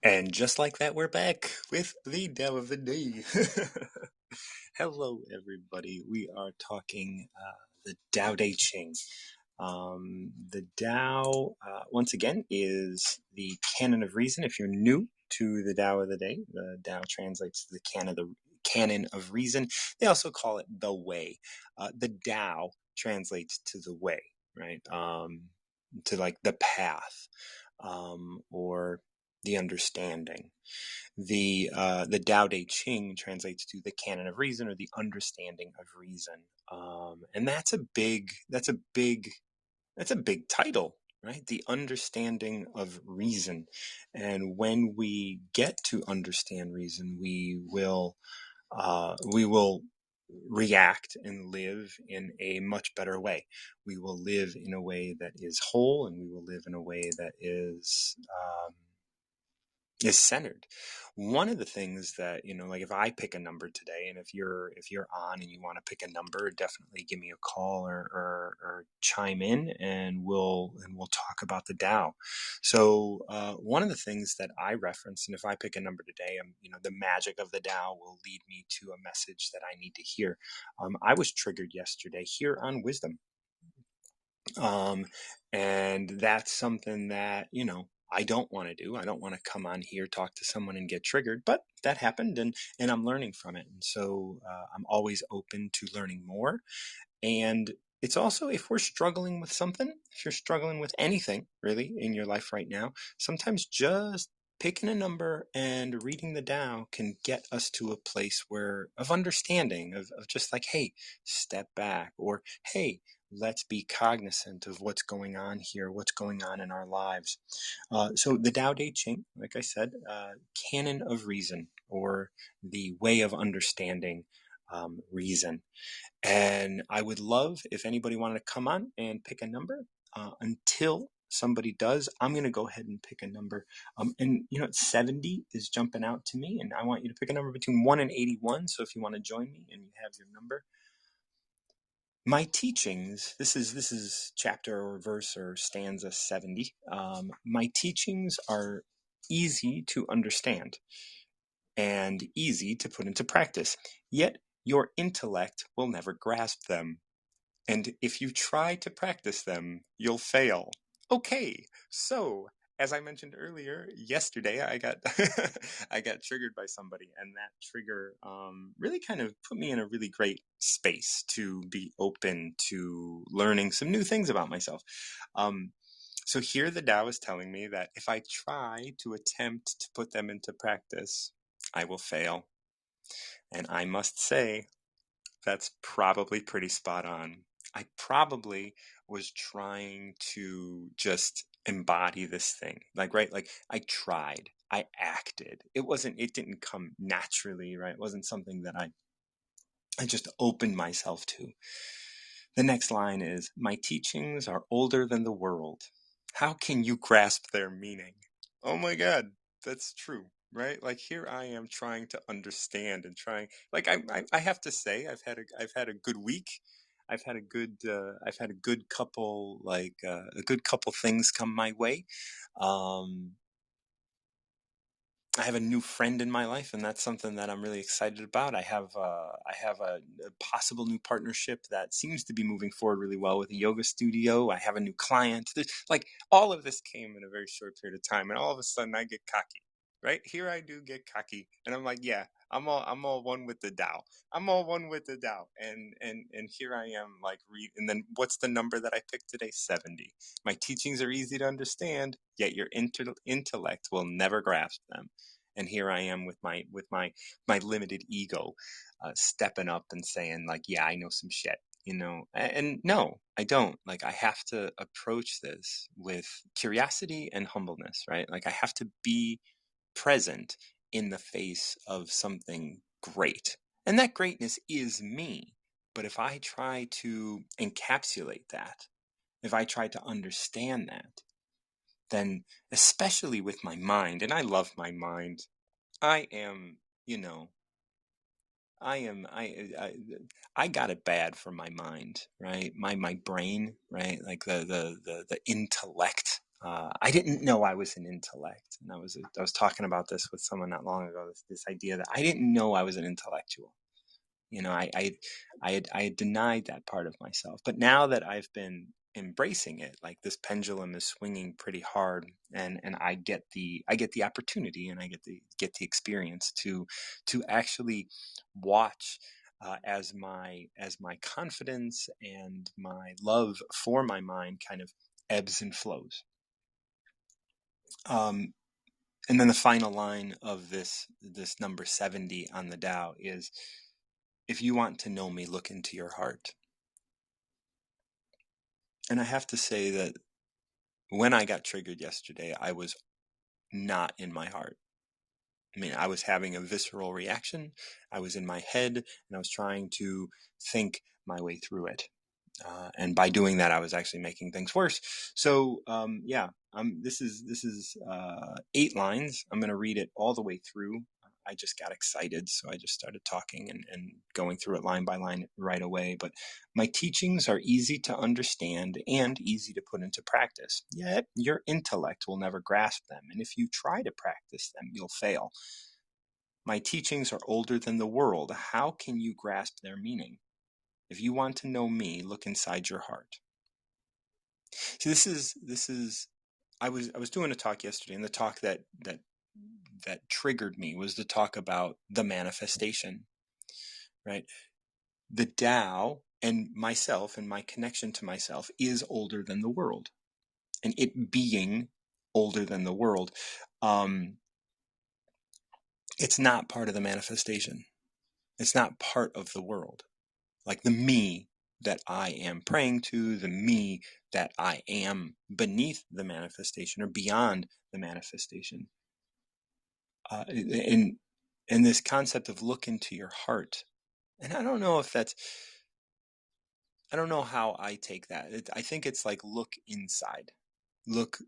And just like that, we're back with the Tao of the Day. Hello, everybody. We are talking the Tao Te Ching. The Tao, once again, is the canon of reason. If you're new to the Tao of the Day, the Tao translates to the canon of reason. They also call it the way. The Tao translates to the way, right? To like the path, or the understanding. The Tao Te Ching translates to the canon of reason or the understanding of reason. And that's a big title, right? The understanding of reason. And when we get to understand reason, we will react and live in a much better way. We will live in a way that is whole, and we will live in a way that is centered. One of the things that, like if I pick a number today, and if you're on and you want to pick a number, definitely give me a call or chime in, and we'll talk about the Tao. So one of the things that I reference, and if I pick a number today, the magic of the Tao will lead me to a message that I need to hear. I was triggered yesterday here on Wisdom. And that's something that, I don't want to do. I don't want to come on here, talk to someone and get triggered, but that happened, and I'm learning from it. And so I'm always open to learning more. And it's also, if we're struggling with something, if you're struggling with anything really in your life right now, sometimes just picking a number and reading the Tao can get us to a place of understanding, of just like, hey, step back, or hey, let's be cognizant of what's going on here, what's going on in our lives. So the Tao Te Ching, like I said, canon of reason, or the way of understanding reason. And I would love if anybody wanted to come on and pick a number. Until somebody does, I'm going to go ahead and pick a number. And 70 is jumping out to me, and I want you to pick a number between 1 and 81. So if you want to join me and you have your number. My teachings, this is chapter or verse or stanza 70. My teachings are easy to understand and easy to put into practice, yet your intellect will never grasp them. And if you try to practice them, you'll fail. Okay, so as I mentioned earlier, yesterday I got I got triggered by somebody, and that trigger really kind of put me in a really great space to be open to learning some new things about myself. So here the Tao is telling me that if I try to attempt to put them into practice, I will fail. And I must say, that's probably pretty spot on. I probably was trying to just embody this thing. Right? Like I tried, I acted. It didn't come naturally, right? It wasn't something that I just opened myself to. The next line is, my teachings are older than the world. How can you grasp their meaning? Oh my God, that's true, right? Like here I am trying to understand and trying. Like I have to say, I've had a good week. I've had a good couple a good couple things come my way. I have a new friend in my life, and that's something that I'm really excited about. I have a possible new partnership that seems to be moving forward really well with a yoga studio. I have a new client. Like all of this came in a very short period of time, and all of a sudden I get cocky. Right here, I do get cocky, and I'm like, yeah, I'm all one with the Tao. I'm all one with the Tao, and here I am, like, and then what's the number that I picked today? 70. My teachings are easy to understand, yet your intellect will never grasp them. And here I am with my limited ego, stepping up and saying like, yeah, I know some shit. And no, I don't. Like, I have to approach this with curiosity and humbleness, right? Like, I have to be present in the face of something great. And that greatness is me. But if I try to encapsulate that, if I try to understand that, then especially with my mind, and I love my mind, I am, you know, I am I got it bad for my mind, right? My brain, right? Like the intellect I didn't know I was an intellect, and I was talking about this with someone not long ago. This idea that I didn't know I was an intellectual. You know, I had denied that part of myself, but now that I've been embracing it, like this pendulum is swinging pretty hard, and I get the opportunity, and I get the experience to actually watch. As my confidence and my love for my mind kind of ebbs and flows. Um, and then the final line of this number 70 on the Tao is, if you want to know me, look into your heart. And I have to say that when I got triggered yesterday, I was not in my heart. I mean, I was having a visceral reaction. I was in my head, and I was trying to think my way through it. And by doing that, I was actually making things worse. So yeah, this is 8 lines. I'm going to read it all the way through. I just got excited, so I just started talking and going through it line by line right away. But my teachings are easy to understand and easy to put into practice. Yet your intellect will never grasp them, and if you try to practice them, you'll fail. My teachings are older than the world. How can you grasp their meaning? If you want to know me, look inside your heart. So this is I was doing a talk yesterday, and the talk that triggered me was the talk about the manifestation, right? The Tao and myself and my connection to myself is older than the world, and it being older than the world, it's not part of the manifestation. It's not part of the world. Like the me that I am praying to, the me that I am beneath the manifestation or beyond the manifestation. In this concept of look into your heart, and I don't know I don't know how I take that. I think it's like look inside, look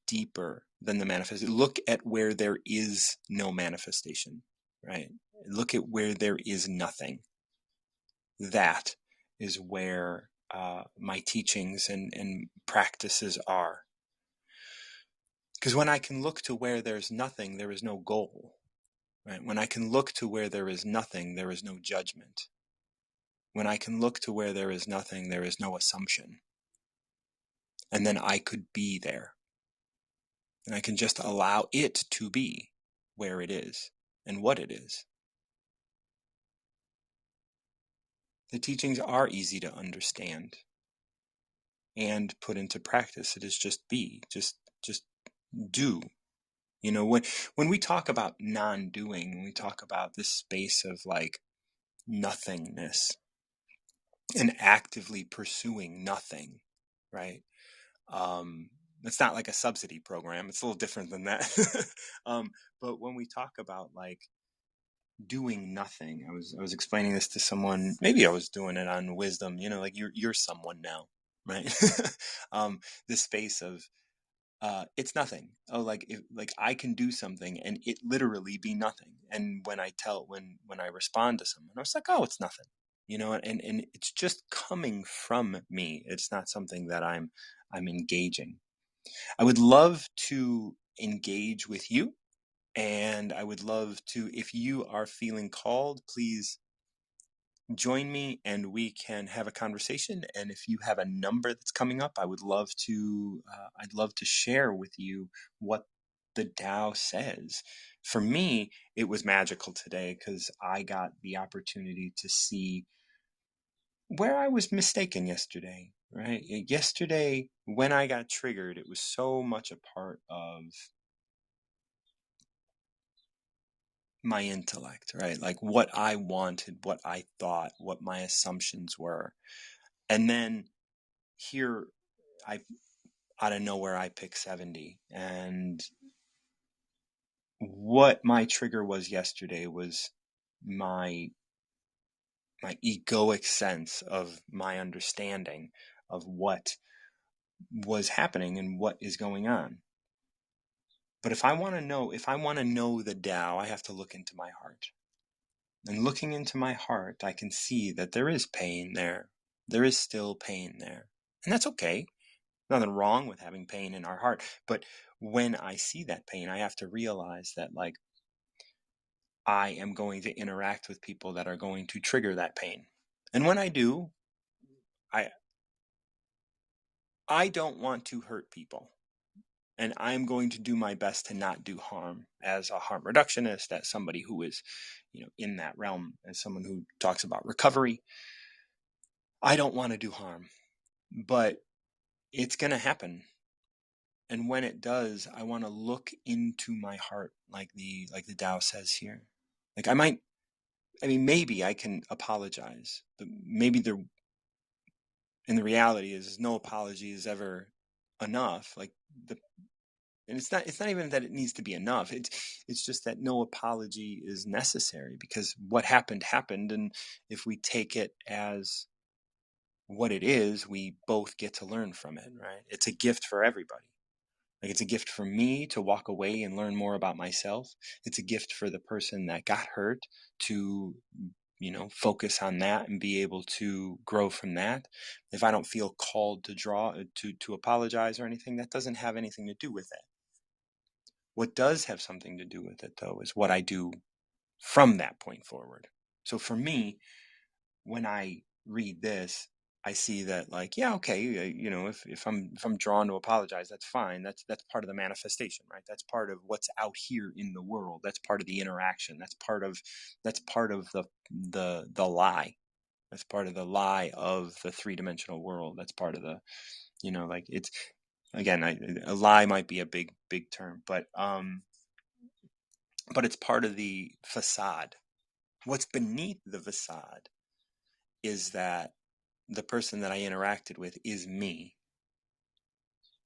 deeper than the manifestation. Look at where there is no manifestation, right? Look at where there is nothing. That is where my teachings and practices are. Because when I can look to where there's nothing, there is no goal. Right? When I can look to where there is nothing, there is no judgment. When I can look to where there is nothing, there is no assumption. And then I could be there. And I can just allow it to be where it is and what it is. The teachings are easy to understand and put into practice. It is just be, just do. You know, when we talk about non-doing, when we talk about this space of like nothingness and actively pursuing nothing, right? It's not like a subsidy program. It's a little different than that. But when we talk about like doing nothing, I was explaining this to someone. Maybe I was doing it on Wisdom. You know, like you're someone now, right? This space of it's nothing. Oh, like I can do something and it literally be nothing. And when I respond to someone, I was like, oh, it's nothing. You know, and it's just coming from me. It's not something that I'm engaging. I would love to engage with you, and I would love to, if you are feeling called, please join me and we can have a conversation. And if you have a number that's coming up, I'd love to share with you what the Tao says. For me, it was magical today because I got the opportunity to see where I was mistaken yesterday, right? Yesterday, when I got triggered, it was so much a part of my intellect, right? Like what I wanted, what I thought, what my assumptions were. And then here, I out of nowhere, I pick 70. And what my trigger was yesterday was my egoic sense of my understanding of what was happening and what is going on. But if I want to know the Tao, I have to look into my heart. And looking into my heart, I can see that there is pain there. There is still pain there. And that's okay. Nothing wrong with having pain in our heart. But when I see that pain, I have to realize that, like, I am going to interact with people that are going to trigger that pain. And when I do, I I don't want to hurt people. And I'm going to do my best to not do harm as a harm reductionist, as somebody who is, in that realm, as someone who talks about recovery. I don't want to do harm, but it's going to happen. And when it does, I want to look into my heart, like the Tao says here. Like maybe I can apologize, but maybe and the reality is no apology is ever enough. And it's not even that it needs to be enough. It's just that no apology is necessary, because what happened happened, and if we take it as what it is, we both get to learn from it, right? It's a gift for everybody. Like, it's a gift for me to walk away and learn more about myself. It's a gift for the person that got hurt to, focus on that and be able to grow from that. If I don't feel called to apologize or anything, that doesn't have anything to do with it. What does have something to do with it, though, is what I do from that point forward. So for me, when I read this, I see that, like, yeah, okay, if I'm drawn to apologize, that's fine. That's part of the manifestation, right? That's part of what's out here in the world. That's part of the interaction. That's part of the lie. That's part of the lie of the three-dimensional world. That's part of the, like, it's, again, a lie might be a big term, but it's part of the facade. What's beneath the facade is that the person that I interacted with is me,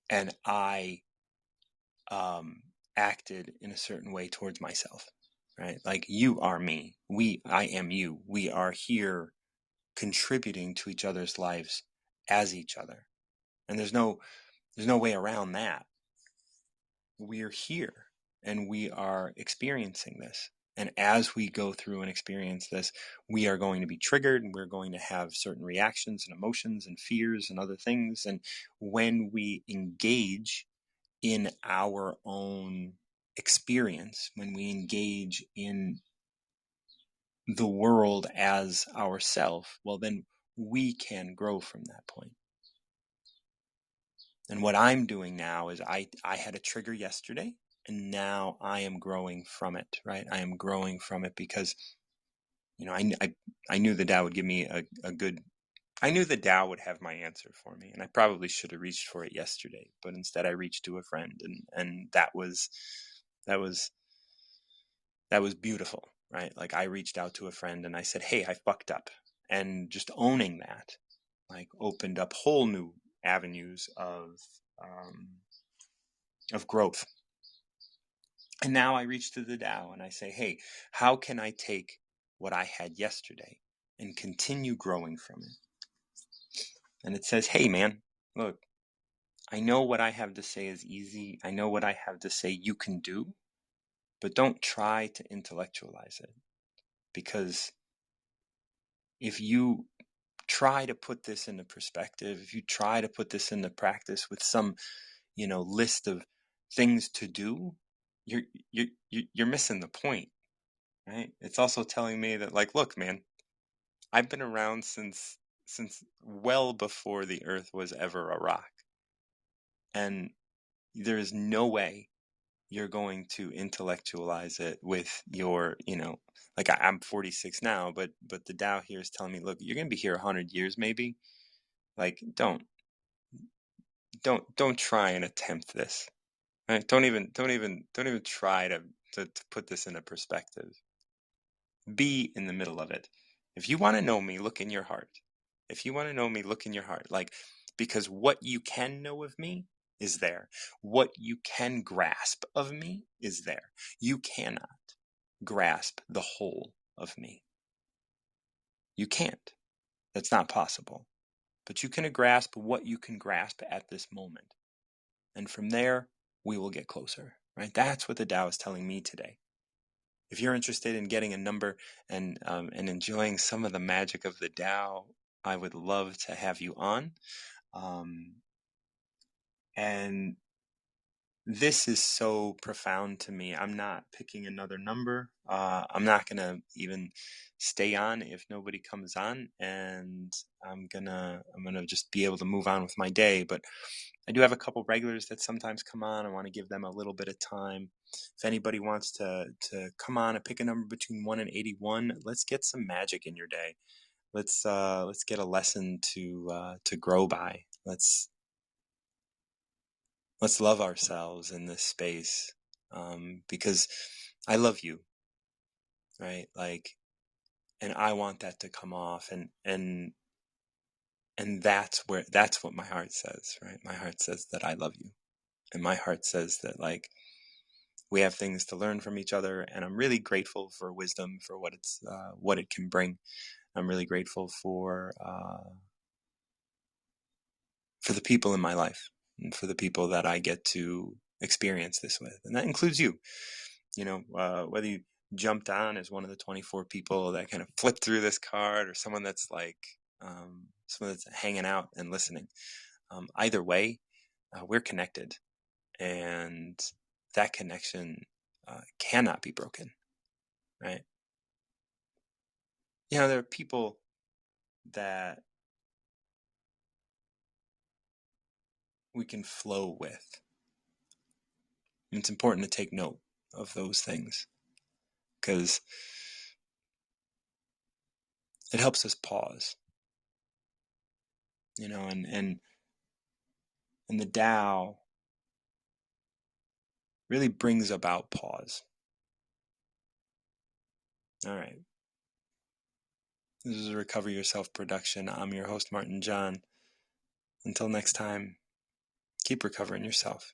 and I acted in a certain way towards myself, right? Like, you are me, I am you. We are here contributing to each other's lives as each other, and there's no way around that. We're here and we are experiencing this. And as we go through and experience this, we are going to be triggered, and we're going to have certain reactions and emotions and fears and other things. And when we engage in our own experience, when we engage in the world as ourself, well, then we can grow from that point. And what I'm doing now is I had a trigger yesterday, and now I am growing from it, right? I am growing from it because, I knew the Tao would give me a good, I knew the Tao would have my answer for me, and I probably should have reached for it yesterday, but instead I reached to a friend, and that was beautiful, right? Like, I reached out to a friend and I said, hey, I fucked up. And just owning that, like, opened up whole new avenues of growth. And now I reach to the Tao and I say, hey, how can I take what I had yesterday and continue growing from it? And it says, hey, man, look, I know what I have to say is easy. I know what I have to say you can do, but don't try to intellectualize it. Because if you try to put this into perspective, if you try to put this into practice with some, list of things to do, you're missing the point, right? It's also telling me that, like, look, man, I've been around since well before the earth was ever a rock. And there is no way you're going to intellectualize it with your, like, I'm 46 now, but the Tao here is telling me, look, you're going to be here 100 years maybe. Like, don't try and attempt this, right? Don't even try to put this into perspective. Be in the middle of it. If you want to know me, look in your heart. If you want to know me, look in your heart. Like, because what you can know of me is there. What you can grasp of me is there. You cannot grasp the whole of me. You can't. That's not possible. But you can grasp what you can grasp at this moment. And from there, we will get closer, right? That's what the Tao is telling me today. If you're interested in getting a number and enjoying some of the magic of the Tao, I would love to have you on. And this is so profound to me. I'm not picking another number. I'm not gonna even stay on if nobody comes on, and I'm gonna just be able to move on with my day. But I do have a couple regulars that sometimes come on. I want to give them a little bit of time. If anybody wants to come on and pick a number between 1 and 81, let's get some magic in your day. Let's get a lesson to grow by. Let's love ourselves in this space, because I love you, right? Like, and I want that to come off, and that's what my heart says, right? My heart says that I love you, and my heart says that, like, we have things to learn from each other, and I'm really grateful for wisdom, for what it can bring. I'm really grateful for the people in my life, and for the people that I get to experience this with, and that includes you. Whether you jumped on as one of the 24 people that kind of flipped through this card, or someone that's like someone that's hanging out and listening. Either way, we're connected, and that connection cannot be broken, right? There are people that we can flow with. And it's important to take note of those things, because it helps us pause, and the Tao really brings about pause. All right. This is a Recover Yourself production. I'm your host, Martin John. Until next time, keep recovering yourself.